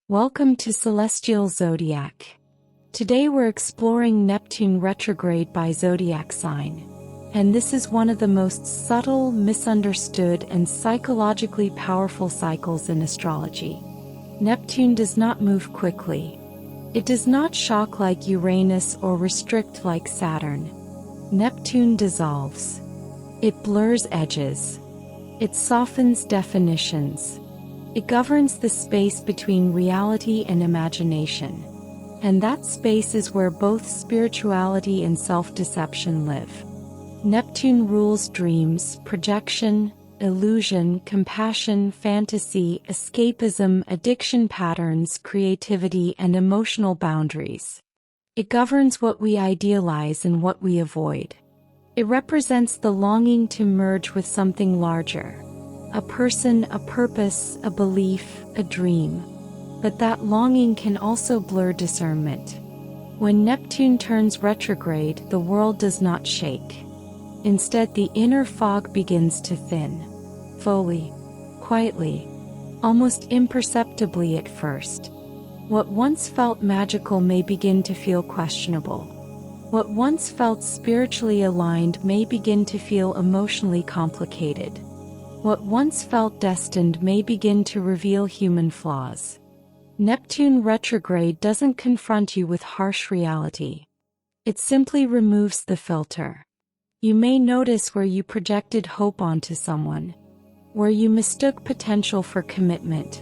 Welcome to Celestial Zodiac. Today we're exploring Neptune Retrograde by zodiac sign. And this is one of the most subtle, misunderstood, and psychologically powerful cycles in astrology. Neptune does not move quickly. It does not shock like Uranus or restrict like Saturn. Neptune dissolves. It blurs edges. It softens definitions. It governs the space between reality and imagination. And that space is where both spirituality and self-deception live. Neptune rules dreams, projection, illusion, compassion, fantasy, escapism, addiction patterns, creativity, and emotional boundaries. It governs what we idealize and what we avoid. It represents the longing to merge with something larger. A person, a purpose, a belief, a dream. But that longing can also blur discernment. When Neptune turns retrograde, the world does not shake. Instead, the inner fog begins to thin. Slowly, quietly, almost imperceptibly at first. What once felt magical may begin to feel questionable. What once felt spiritually aligned may begin to feel emotionally complicated. What once felt destined may begin to reveal human flaws. Neptune retrograde doesn't confront you with harsh reality. It simply removes the filter. You may notice where you projected hope onto someone, where you mistook potential for commitment,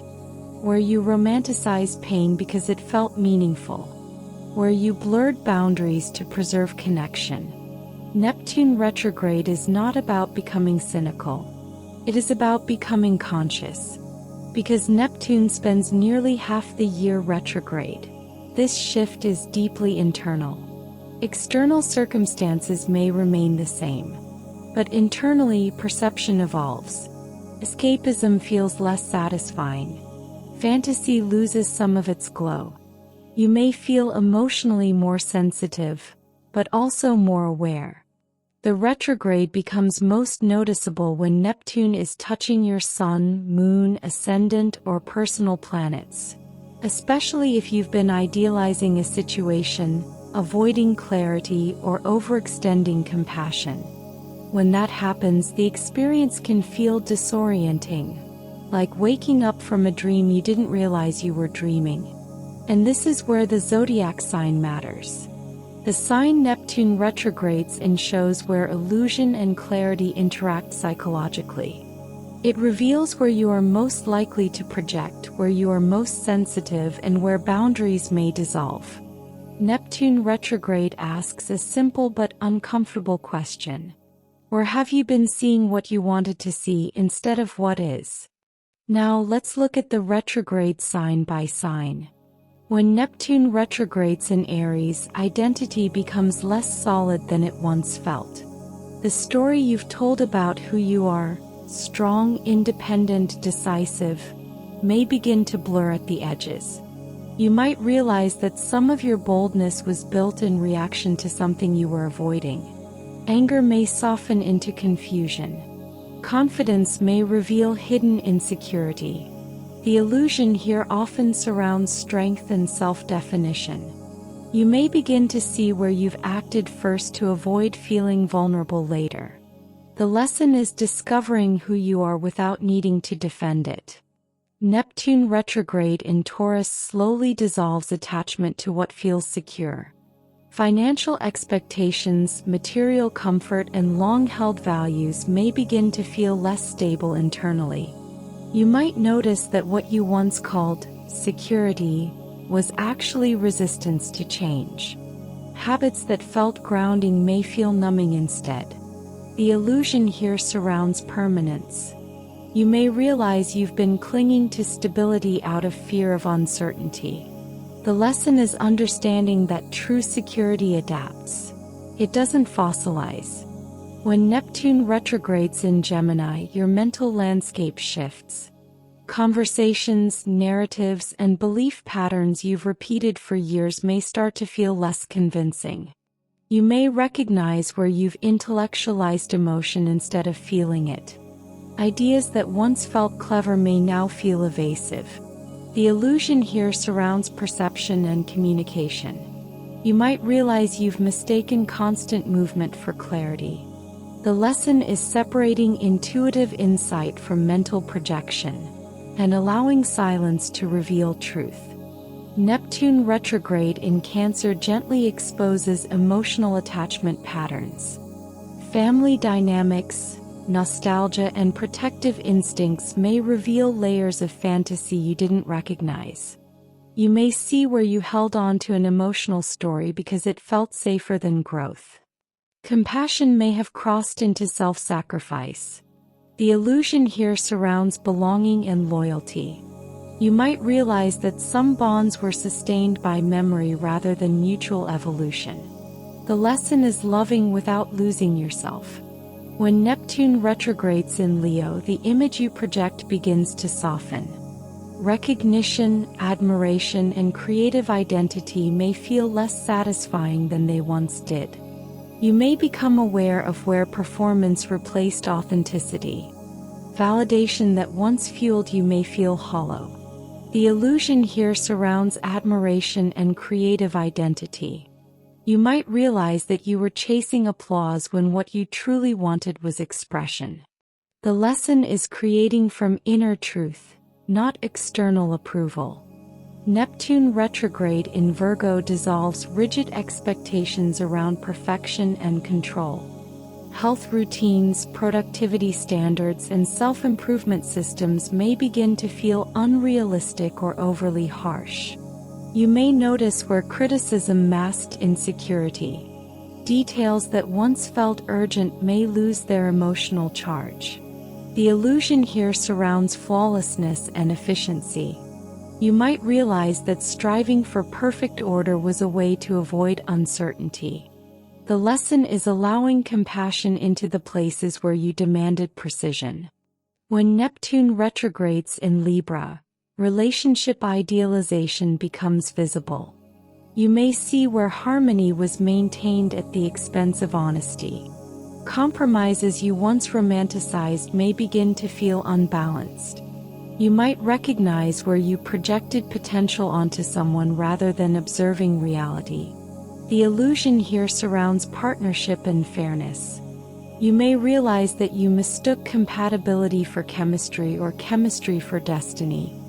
where you romanticized pain because it felt meaningful, where you blurred boundaries to preserve connection. Neptune retrograde is not about becoming cynical. It is about becoming conscious. Because Neptune spends nearly half the year retrograde, this shift is deeply internal. External circumstances may remain the same, but internally perception evolves. Escapism feels less satisfying. Fantasy loses some of its glow. You may feel emotionally more sensitive, but also more aware. The retrograde becomes most noticeable when Neptune is touching your sun, moon, ascendant, or personal planets. Especially if you've been idealizing a situation, avoiding clarity, or overextending compassion. When that happens, the experience can feel disorienting, like waking up from a dream you didn't realize you were dreaming. And this is where the zodiac sign matters. The sign Neptune retrogrades in shows where illusion and clarity interact psychologically. It reveals where you are most likely to project, where you are most sensitive, and where boundaries may dissolve. Neptune retrograde asks a simple but uncomfortable question. Where have you been seeing what you wanted to see instead of what is? Now let's look at the retrograde sign by sign. When Neptune retrogrades in Aries, identity becomes less solid than it once felt. The story you've told about who you are, strong, independent, decisive, may begin to blur at the edges. You might realize that some of your boldness was built in reaction to something you were avoiding. Anger may soften into confusion. Confidence may reveal hidden insecurity. The illusion here often surrounds strength and self-definition. You may begin to see where you've acted first to avoid feeling vulnerable later. The lesson is discovering who you are without needing to defend it. Neptune retrograde in Taurus slowly dissolves attachment to what feels secure. Financial expectations, material comfort, and long-held values may begin to feel less stable internally. You might notice that what you once called security was actually resistance to change. Habits that felt grounding may feel numbing instead. The illusion here surrounds permanence. You may realize you've been clinging to stability out of fear of uncertainty. The lesson is understanding that true security adapts. It doesn't fossilize. When Neptune retrogrades in Gemini, your mental landscape shifts. Conversations, narratives, and belief patterns you've repeated for years may start to feel less convincing. You may recognize where you've intellectualized emotion instead of feeling it. Ideas that once felt clever may now feel evasive. The illusion here surrounds perception and communication. You might realize you've mistaken constant movement for clarity. The lesson is separating intuitive insight from mental projection and allowing silence to reveal truth. Neptune retrograde in Cancer gently exposes emotional attachment patterns. Family dynamics, nostalgia, and protective instincts may reveal layers of fantasy you didn't recognize. You may see where you held on to an emotional story because it felt safer than growth. Compassion may have crossed into self-sacrifice. The illusion here surrounds belonging and loyalty. You might realize that some bonds were sustained by memory rather than mutual evolution. The lesson is loving without losing yourself. When Neptune retrogrades in Leo, the image you project begins to soften. Recognition, admiration, and creative identity may feel less satisfying than they once did. You may become aware of where performance replaced authenticity. Validation that once fueled you may feel hollow. The illusion here surrounds admiration and creative identity. You might realize that you were chasing applause when what you truly wanted was expression. The lesson is creating from inner truth, not external approval. Neptune retrograde in Virgo dissolves rigid expectations around perfection and control. Health routines, productivity standards, and self-improvement systems may begin to feel unrealistic or overly harsh. You may notice where criticism masked insecurity. Details that once felt urgent may lose their emotional charge. The illusion here surrounds flawlessness and efficiency. You might realize that striving for perfect order was a way to avoid uncertainty. The lesson is allowing compassion into the places where you demanded precision. When Neptune retrogrades in Libra, relationship idealization becomes visible. You may see where harmony was maintained at the expense of honesty. Compromises you once romanticized may begin to feel unbalanced. You might recognize where you projected potential onto someone rather than observing reality. The illusion here surrounds partnership and fairness. You may realize that you mistook compatibility for chemistry or chemistry for destiny.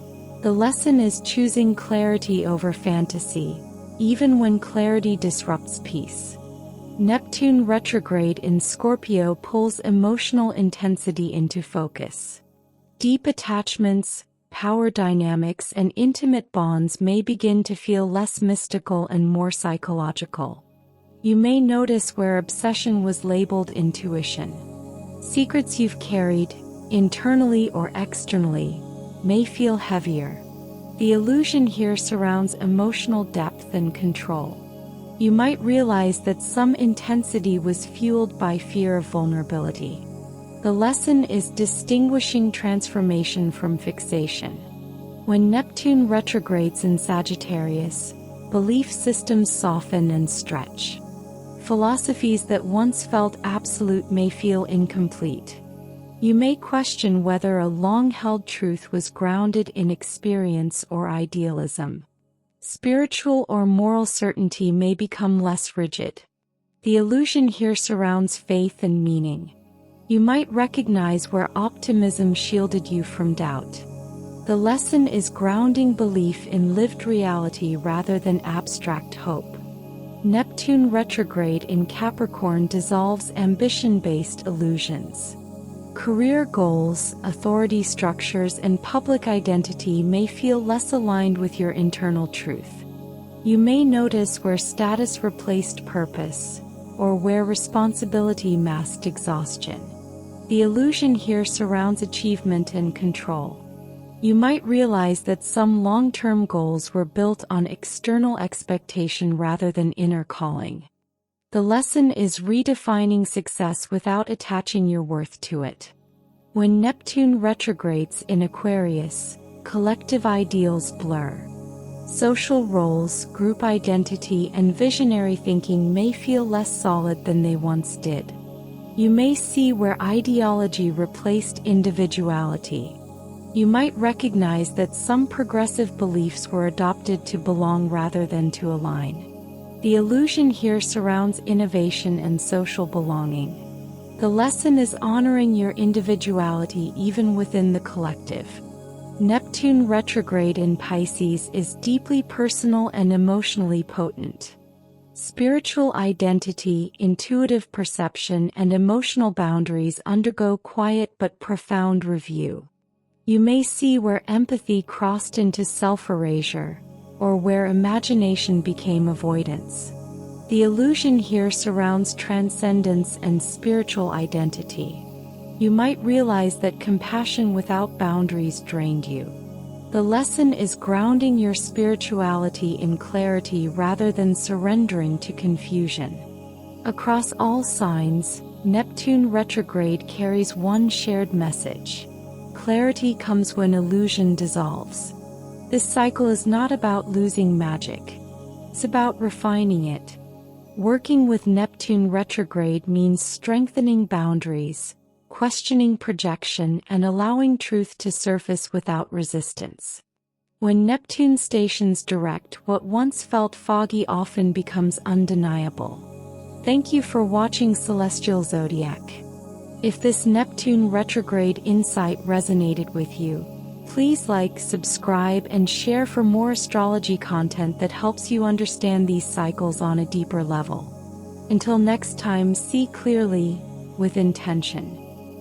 The lesson is choosing clarity over fantasy, even when clarity disrupts peace. Neptune retrograde in Scorpio pulls emotional intensity into focus. Deep attachments, power dynamics, and intimate bonds may begin to feel less mystical and more psychological. You may notice where obsession was labeled intuition. Secrets you've carried, internally or externally, may feel heavier. The illusion here surrounds emotional depth and control. You might realize that some intensity was fueled by fear of vulnerability. The lesson is distinguishing transformation from fixation. When Neptune retrogrades in Sagittarius, belief systems soften and stretch. Philosophies that once felt absolute may feel incomplete. You may question whether a long-held truth was grounded in experience or idealism. Spiritual or moral certainty may become less rigid. The illusion here surrounds faith and meaning. You might recognize where optimism shielded you from doubt. The lesson is grounding belief in lived reality rather than abstract hope. Neptune retrograde in Capricorn dissolves ambition-based illusions. Career goals, authority structures, and public identity may feel less aligned with your internal truth. You may notice where status replaced purpose, or where responsibility masked exhaustion. The illusion here surrounds achievement and control. You might realize that some long-term goals were built on external expectation rather than inner calling. The lesson is redefining success without attaching your worth to it. When Neptune retrogrades in Aquarius, collective ideals blur. Social roles, group identity, and visionary thinking may feel less solid than they once did. You may see where ideology replaced individuality. You might recognize that some progressive beliefs were adopted to belong rather than to align. The illusion here surrounds innovation and social belonging. The lesson is honoring your individuality even within the collective. Neptune retrograde in Pisces is deeply personal and emotionally potent. Spiritual identity, intuitive perception, and emotional boundaries undergo quiet but profound review. You may see where empathy crossed into self-erasure, or where imagination became avoidance. The illusion here surrounds transcendence and spiritual identity. You might realize that compassion without boundaries drained you. The lesson is grounding your spirituality in clarity rather than surrendering to confusion. Across all signs, Neptune retrograde carries one shared message. Clarity comes when illusion dissolves. This cycle is not about losing magic. It's about refining it. Working with Neptune retrograde means strengthening boundaries, questioning projection, and allowing truth to surface without resistance. When Neptune stations direct, what once felt foggy often becomes undeniable. Thank you for watching Celestial Zodiac. If this Neptune retrograde insight resonated with you, please like, subscribe, and share for more astrology content that helps you understand these cycles on a deeper level. Until next time, see clearly, with intention.